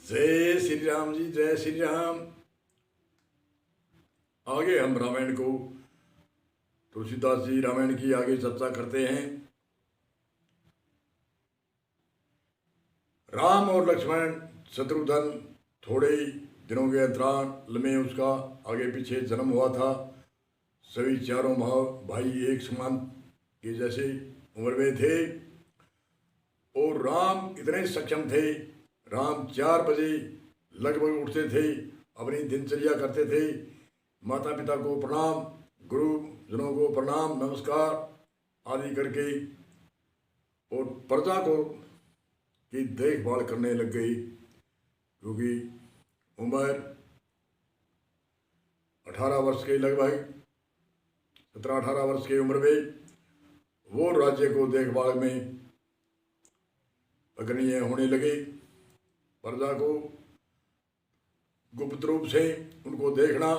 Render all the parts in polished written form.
जय श्री राम जी, जय श्री राम। आगे हम रामायण को, तुलसीदास जी रामायण की आगे चर्चा करते हैं। राम और लक्ष्मण शत्रुघ्न थोड़े ही दिनों के अंतराल में उसका आगे पीछे जन्म हुआ था। सभी चारों भाई एक समान के जैसे उम्र में थे और राम इतने सक्षम थे। राम 4 बजे लगभग उठते थे, अपनी दिनचर्या करते थे, माता पिता को प्रणाम, गुरुजनों को प्रणाम नमस्कार आदि करके और प्रजा को की देखभाल करने लग गई। क्योंकि उम्र 18 वर्ष के लगभग 17-18 वर्ष की उम्र में वो राज्य को देखभाल में अग्रणी होने लगे। प्रजा को गुप्त रूप से उनको देखना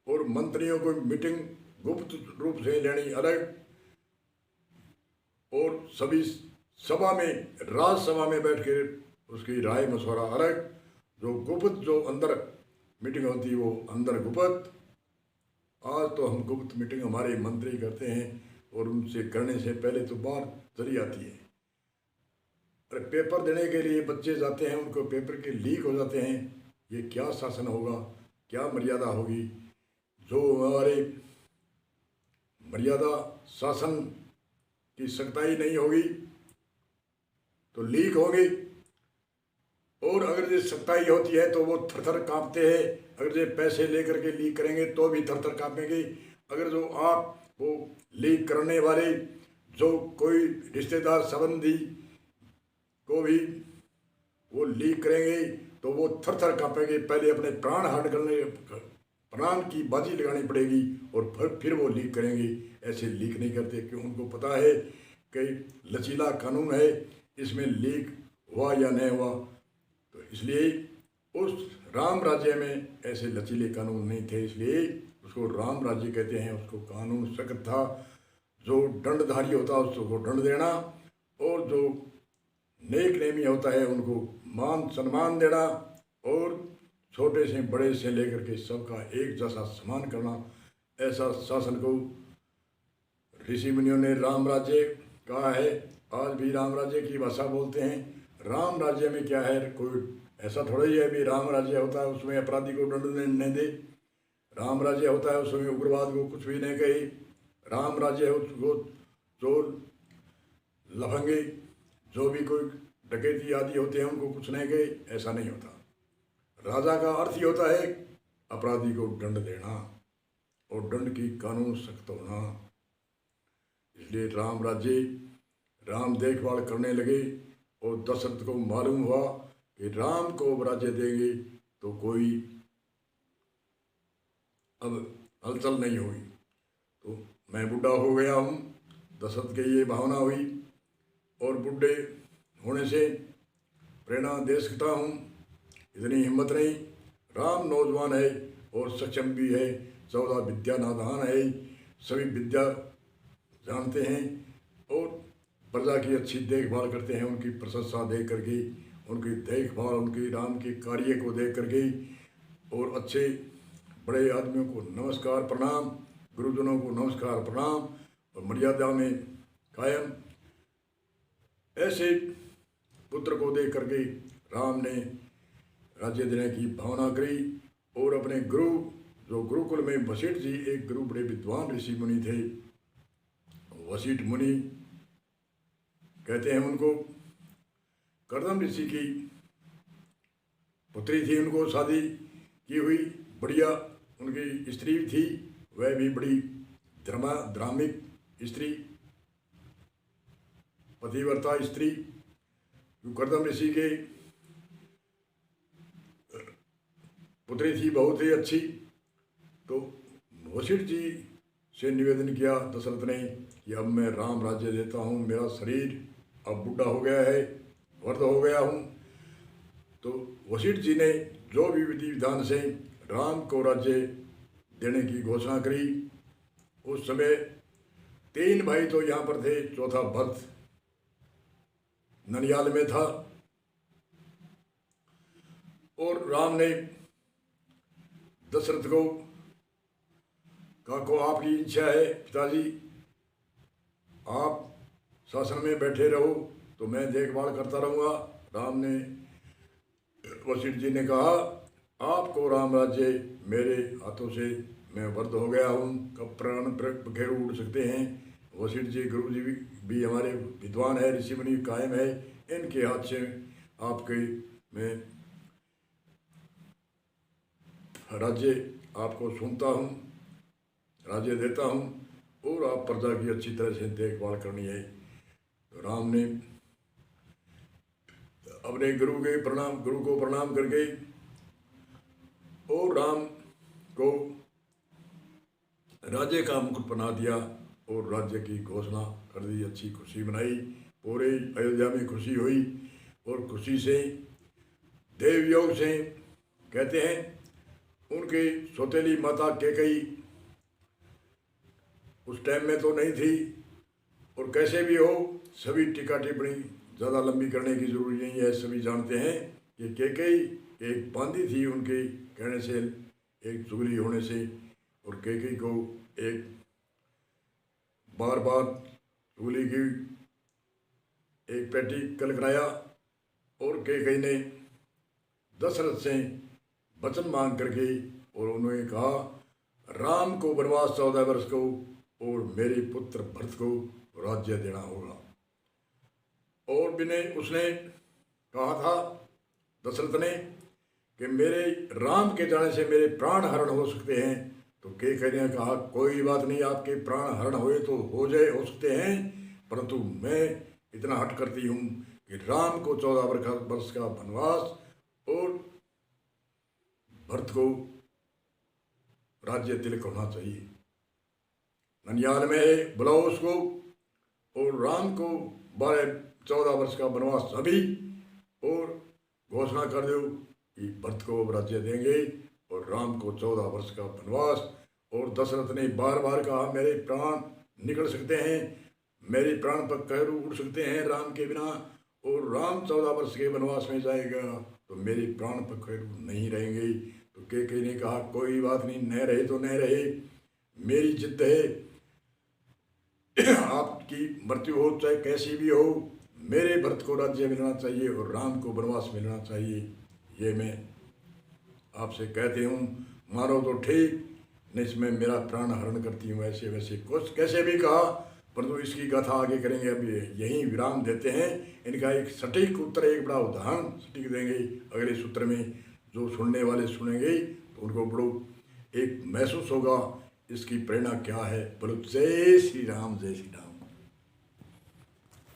और मंत्रियों को मीटिंग गुप्त रूप से लेनी अलग, और सभी सभा में, राज्यसभा में बैठ कर उसकी राय मशवरा अलग। जो गुप्त, जो अंदर मीटिंग होती वो अंदर गुप्त। आज तो हम गुप्त मीटिंग हमारे मंत्री करते हैं और उनसे करने से पहले तो बात चली आती है। अरे पेपर देने के लिए बच्चे जाते हैं, उनको पेपर के लीक हो जाते हैं। ये क्या शासन होगा, क्या मर्यादा होगी? जो हमारे मर्यादा शासन की सख्ताई नहीं होगी तो लीक होगी, और अगर ये सख्ताई होती है तो वो थर-थर कांपते हैं। अगर ये पैसे लेकर के लीक करेंगे तो भी थर-थर कांपेंगे। अगर जो आप वो लीक करने वाले जो कोई रिश्तेदार संबंधी को भी वो लीक करेंगे तो वो थर-थर कांपेंगे। पहले अपने प्राण हट करने, प्राण की बाजी लगानी पड़ेगी और फिर वो लीक करेंगे। ऐसे लीक नहीं करते क्योंकि उनको पता है कि लचीला कानून है, इसमें लीक हुआ या नहीं हुआ। तो इसलिए उस राम राज्य में ऐसे लचीले कानून नहीं थे, इसलिए उसको राम राज्य कहते हैं। उसको कानून सख्त था। जो दंडधारी होता है उसको दंड देना, और जो नेक नेमी होता है उनको मान सम्मान देना, और छोटे से बड़े से लेकर के सबका एक जैसा सम्मान करना। ऐसा शासन को ऋषि मुनियों ने राम राज्य कहा है। आज भी राम राज्य की भाषा बोलते हैं। राम राज्य में क्या है, कोई ऐसा थोड़ा ही है भी राम राज्य होता है उसमें अपराधी को दंड नहीं दे। राम राज्य होता है उसमें उग्रवाद को कुछ भी नहीं कहे। राम राज्य है उसको चोर लफंगे जो भी कोई डकैती आदि होते हैं उनको कुछ नहीं कहे, ऐसा नहीं होता। राजा का अर्थ ही होता है अपराधी को दंड देना और दंड की कानून सख्त होना। इसलिए राम राज्य, राम देखभाल करने लगे और दशरथ को मालूम हुआ कि राम को राज्य देंगे तो कोई अब हलचल नहीं होगी। तो मैं बूढ़ा हो गया हूँ, दशरथ की ये भावना हुई, और बूढ़े होने से प्रेरणा दे सकता हूँ, इतनी हिम्मत नहीं। राम नौजवान है और सक्षम भी है, 14 विद्या नादान है, सभी विद्या जानते हैं और प्रजा की अच्छी देखभाल करते हैं। उनकी प्रशंसा दे करके, उनकी देखभाल, उनकी राम के कार्य को देख करके, और अच्छे बड़े आदमियों को नमस्कार प्रणाम, गुरुजनों को नमस्कार प्रणाम, और मर्यादा में कायम। ऐसे पुत्र को देख करके राम ने राज्य देने की भावना करी। और अपने गुरु, जो गुरुकुल में वशिष्ठ जी एक गुरु बड़े विद्वान ऋषि मुनि थे, वशिष्ठ मुनि कहते हैं उनको, कर्दम ऋषि की पुत्री थी, उनको शादी की हुई, बढ़िया उनकी स्त्री थी, वह भी बड़ी धार्मिक स्त्री, पतिव्रता स्त्री। कर्दम ऋषि के पुत्री थी, बहुत ही अच्छी। तो वशिष्ठ जी से निवेदन किया दशरथ ने कि अब मैं राम राज्य देता हूँ, मेरा शरीर अब बूढ़ा हो गया है, वृद्ध हो गया हूँ। तो वशिष्ठ जी ने जो भी विधि विधान से राम को राज्य देने की घोषणा करी। उस समय 3 भाई तो यहाँ पर थे, चौथा भरत ननियाल में था। और राम ने दशरथ को कहा को आपकी इच्छा है पिताजी, आप शासन में बैठे रहो तो मैं देखभाल करता रहूँगा। राम ने वशिष्ठ जी ने कहा आपको राम राज्य मेरे हाथों से मैं वर्द हो गया हूँ, कब प्राण पखेरु उड़ सकते हैं। वशिष्ठ जी गुरु जी भी हमारे विद्वान है, ऋषि मुनि कायम है, इनके हाथ से आपके मैं राज्य आपको सुनता हूँ, राज्य देता हूँ और आप प्रजा की अच्छी तरह से देखभाल करनी है। तो राम ने अपने गुरु को प्रणाम करके और राम को राज्य का मुकुट बना दिया और राज्य की घोषणा कर दी। अच्छी खुशी मनाई, पूरे अयोध्या में खुशी हुई और खुशी से देवयोग से कहते हैं उनकी सौतेली माता कैकेयी उस टाइम में तो नहीं थी, और कैसे भी हो सभी टीका टिप्पणी ज़्यादा लंबी करने की जरूरी नहीं है। सभी जानते हैं कि कैकेयी एक बांदी थी, उनके कहने से, एक चुगली होने से, और कैकेयी को एक बार बार चुगली की एक पेटी कल कराया और कैकेयी ने दशरथ से वचन मांग करके और उन्होंने कहा राम को वनवास 14 वर्ष को और मेरे पुत्र भरत को राज्य देना होगा। और उसने कहा था दशरथ ने कि मेरे राम के जाने से मेरे प्राण हरण हो सकते हैं। तो कैकेयी ने कहा कोई बात नहीं, आपके प्राण हरण हुए तो हो सकते हैं, परंतु मैं इतना हट करती हूँ कि राम को 14 वर्ष का वनवास और भरत को राज्य तिलक होना चाहिए। ननियाल में है, बुलाओ उसको, और राम को 14 वर्ष का वनवास अभी, और घोषणा कर दो कि भरत को राज्य देंगे और राम को 14 वर्ष का वनवास। और दशरथ ने बार बार कहा मेरे प्राण निकल सकते हैं, मेरे प्राण पखेरु उड़ सकते हैं राम के बिना, और राम 14 वर्ष के वनवास में जाएगा तो मेरे प्राण पखेरु नहीं रहेंगे। तो कैकेयी ने कहा कोई बात नहीं, न रहे तो न रहे, मेरी जिद है, आपकी मृत्यु हो चाहे कैसी भी हो, मेरे भरत को राज्य मिलना चाहिए और राम को वनवास मिलना चाहिए। ये मैं आपसे कहती हूँ, मारो तो ठीक, नहीं इसमें मेरा प्राण हरण करती हूँ। ऐसे वैसे कुछ कैसे भी कहा, परंतु इसकी गाथा आगे करेंगे। अब यहीं विराम देते हैं। इनका एक सटीक उत्तर, एक बड़ा उदाहरण सटीक देंगे अगले सूत्र में। जो सुनने वाले सुनेंगे तो उनको बड़ो एक महसूस होगा इसकी प्रेरणा क्या है। बोलो जय श्री राम, जय श्री राम।